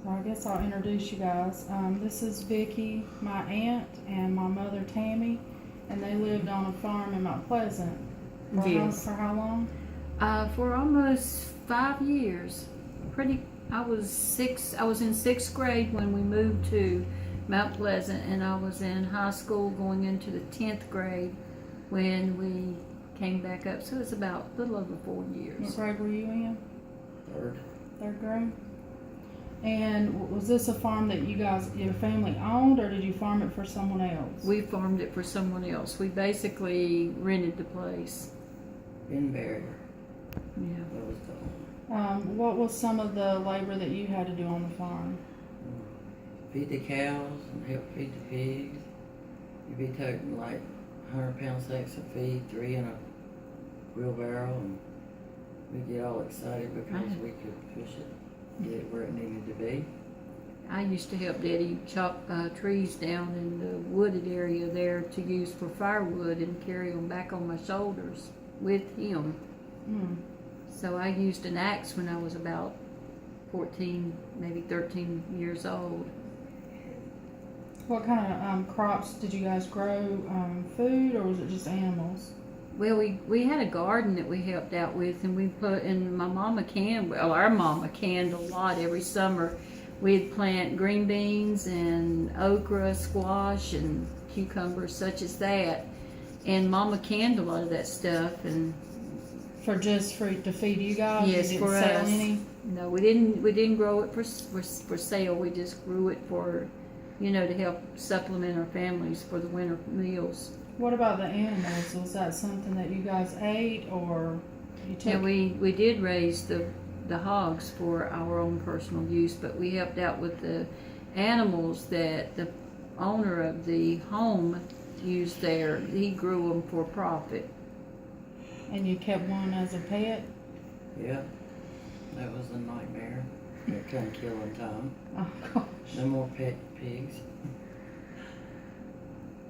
Well, I guess I'll introduce you guys. This is Vickie, my aunt, and my mother Tammy, and they lived on a farm in Mount Pleasant. Yes. For how long? For almost 5 years. I was in sixth grade when we moved to Mount Pleasant, and I was in high school going into the 10th grade when we came back up. So it's about a little over 4 years. What grade were you in? Third. Third grade. And was this a farm that your family owned, or did you farm it for someone else? We farmed it for someone else. We basically rented the place. In Barrier. Yeah. That was the owner. What was some of the labor that you had to do on the farm? Feed the cows and help feed the pigs. You'd be toting like 100-pound sacks of feed, 3 in a wheelbarrow, and we'd get all excited because we could push it, get it where it needed to be. I used to help Daddy chop trees down in the wooded area there to use for firewood and carry them back on my shoulders with him. So I used an axe when I was about 14, maybe 13 years old. What kind of crops did you guys grow? Food, or was it just animals? Well, we had a garden that we helped out with, and we put, and our mama canned a lot every summer. We'd plant green beans and okra, squash, and cucumbers, such as that. And Mama canned a lot of that stuff, and To feed you guys? yes, You didn't for sell us. any? No, we didn't grow it for sale. We just grew it for, to help supplement our families for the winter meals. What about the animals? Was that something that you guys ate, or you took? Yeah, we did raise the hogs for our own personal use, but we helped out with the animals that the owner of the home used there. He grew them for profit. And you kept one as a pet? Yeah, that was a nightmare. That kind of killing time. Oh gosh. No more pet pigs.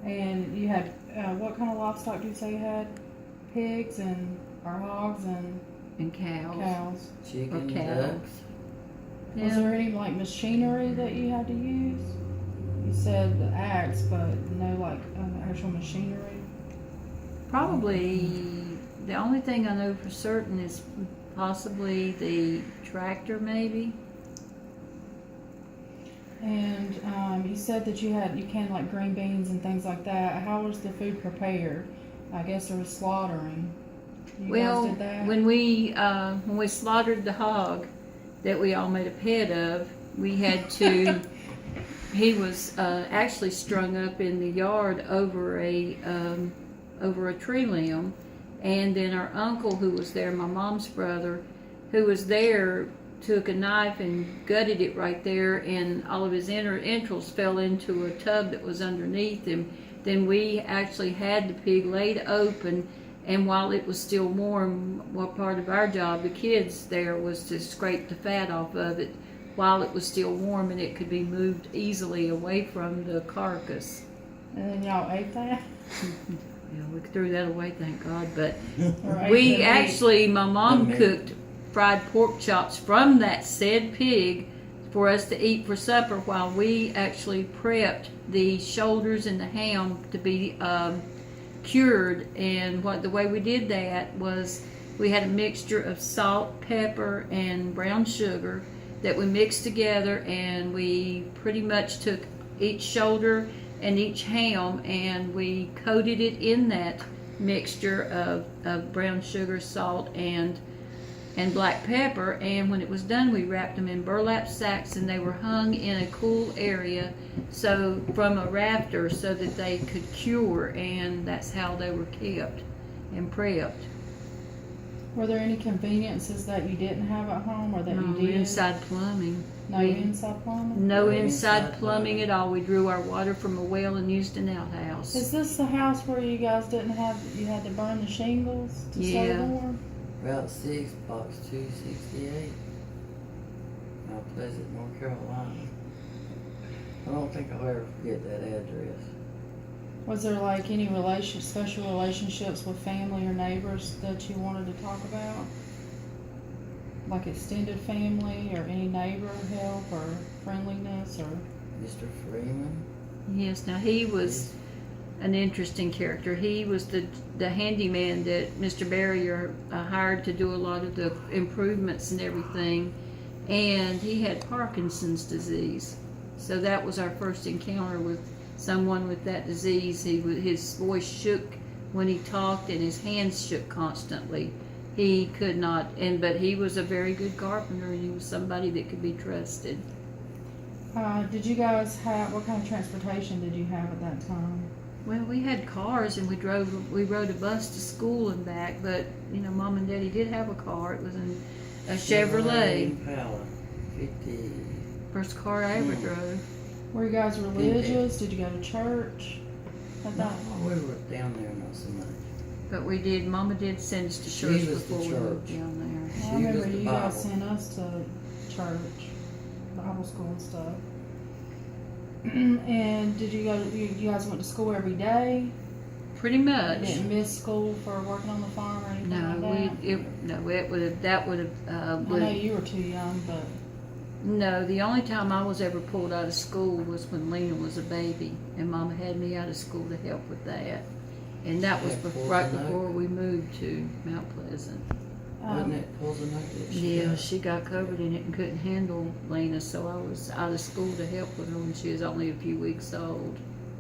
And you had what kind of livestock do you say you had? Pigs or hogs And cows. cows. Chicken, cattle. ducks. Was there any like machinery that you had to use? You said the axe, but no like actual machinery. Probably the only thing I know for certain is possibly the tractor, maybe. And you said that you canned like green beans and things like that. How was the food prepared? I guess there was slaughtering. You Well, guys did that? when we slaughtered the hog that we all made a pet of, we had to. He was actually strung up in the yard over a tree limb, and then our uncle who was there, my mom's brother, who was there, took a knife and gutted it right there, and all of his entrails fell into a tub that was underneath him. Then we actually had the pig laid open, and while it was still warm, part of our job, the kids there, was to scrape the fat off of it while it was still warm, and it could be moved easily away from the carcass. And then y'all ate that? Yeah, we threw that away, thank God. But Or ate we the actually, my mom The meat. cooked fried pork chops from that said pig for us to eat for supper, while we actually prepped the shoulders and the ham to be cured. And the way we did that was we had a mixture of salt, pepper, and brown sugar that we mixed together, and we pretty much took each shoulder and each ham and we coated it in that mixture of brown sugar, salt, and black pepper. And when it was done, we wrapped them in burlap sacks, and they were hung in a cool area from a rafter so that they could cure, and that's how they were kept and prepped. Were there any conveniences that you didn't have at home, or that No you did? inside plumbing. No inside plumbing? No No inside inside plumbing plumbing. at all. We drew our water from a well and used an outhouse. Is this the house where you guys you had to burn the shingles to Yeah. stay warm? Route 6, Box 268. Mount Pleasant, North Carolina. I don't think I'll ever forget that address. Was there like any special relationships with family or neighbors that you wanted to talk about? Like extended family or any neighbor help or friendliness or? Mr. Freeman. Yes, now he was an interesting character. He was the handyman that Mr. Barrier hired to do a lot of the improvements and everything, and he had Parkinson's disease. So that was our first encounter with someone with that disease. His voice shook when he talked, and his hands shook constantly. He could not, but he was a very good carpenter, and he was somebody that could be trusted. Did you guys have, what kind of transportation did you have at that time? Well, we had cars, and we rode a bus to school and back, but, you know, Mom and Daddy did have a car. It was a Chevrolet. Impala, 50. First car I ever drove. Were you guys religious? Did you go to church at No, that? we were down there not so much. But Mama did send us to She church was the before we moved church. down there. I She was remember the you Bible. guys sent us to church, Bible school and stuff. And did you guys went to school every day? Pretty You much. didn't miss school for working on the farm or anything No, like that? that would have, I know you were too young, but no, the only time I was ever pulled out of school was when Lena was a baby, and Mama had me out of school to help with that. And that was right before we moved to Mount Pleasant. Wasn't it Poison Oak that she Yeah, got? she got covered in it and couldn't handle Lena, so I was out of school to help with her when she was only a few weeks old.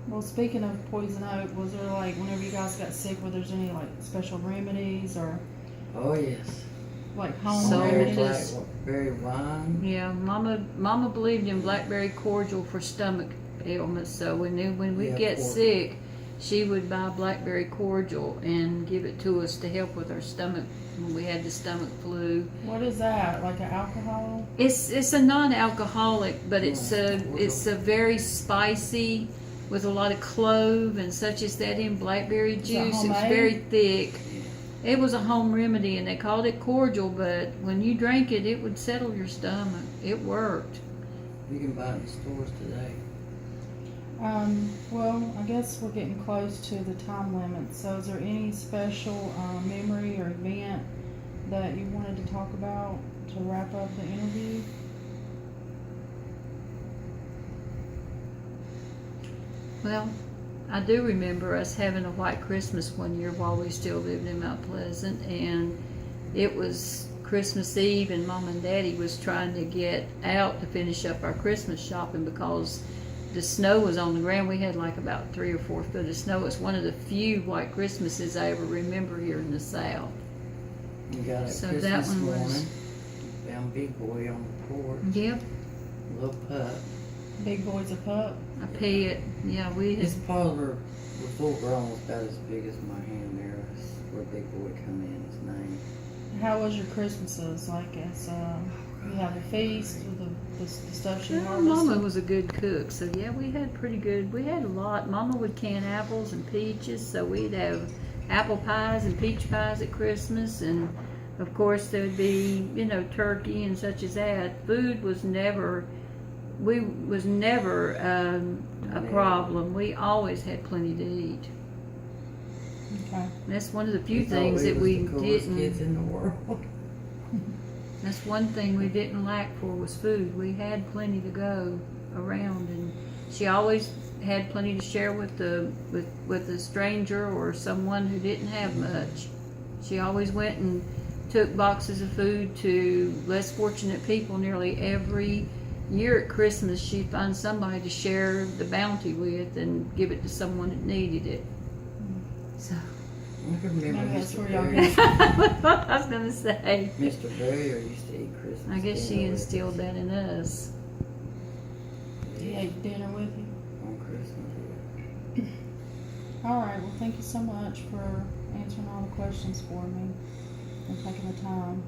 well, speaking of poison oak, was there like whenever you guys got sick, were there any like special remedies or Oh, yes. like home So Berry remedies? berry wine. Yeah, Mama believed in blackberry cordial for stomach ailments, so when we Yeah, get cordial. sick, she would buy blackberry cordial and give it to us to help with our stomach when we had the stomach flu. What is that? Like an alcohol? It's a non-alcoholic, but it's Yeah. a very spicy with a lot of clove and such as that in blackberry Is that juice. It was homemade? very thick. Yeah. It was a home remedy, and they called it cordial, but when you drank it, it would settle your stomach. It worked. You can buy it in stores today. Well, I guess we're getting close to the time limit. So, is there any special memory or event that you wanted to talk about to wrap up the interview? Well, I do remember us having a white Christmas one year while we still lived in Mount Pleasant, and it was Christmas Eve, and Mom and Daddy was trying to get out to finish up our Christmas shopping because the snow was on the ground. We had like about 3 or 4 foot of snow. It's one of the few white Christmases I ever remember here in the South. You got it So Christmas that one was- morning. Found Big Boy on the porch. Yep, Little pup. Big Boy's a pup. a pet. Yeah, we had. His paws were full grown, was about as big as my hand there. That's where Big Boy come in, his name. How was your Christmases? Like, as you have a feast with the stuff she Well, harvested? Mama was a good cook, so yeah, we had pretty good. We had a lot. Mama would can apples and peaches, so we'd have apple pies and peach pies at Christmas, and of course there would be, turkey and such as that. Food was never a problem. We always had plenty to eat. Okay. That's one of the few We thought things that was we the coolest didn't. kids in the world. That's one thing we didn't lack for was food. We had plenty to go around, and she always had plenty to share with a stranger or someone who didn't have much. She always went and took boxes of food to less fortunate people. Nearly every year at Christmas, she'd find somebody to share the bounty with and give it to someone that needed it. So I can remember Maybe that's Mr. where y'all Barrier. that's what I was gonna say. Mr. Barrier used to eat Christmas I guess she dinner with instilled us. that in us. He ate dinner with you? On Christmas. All right. Well, thank you so much for answering all the questions for me and taking the time.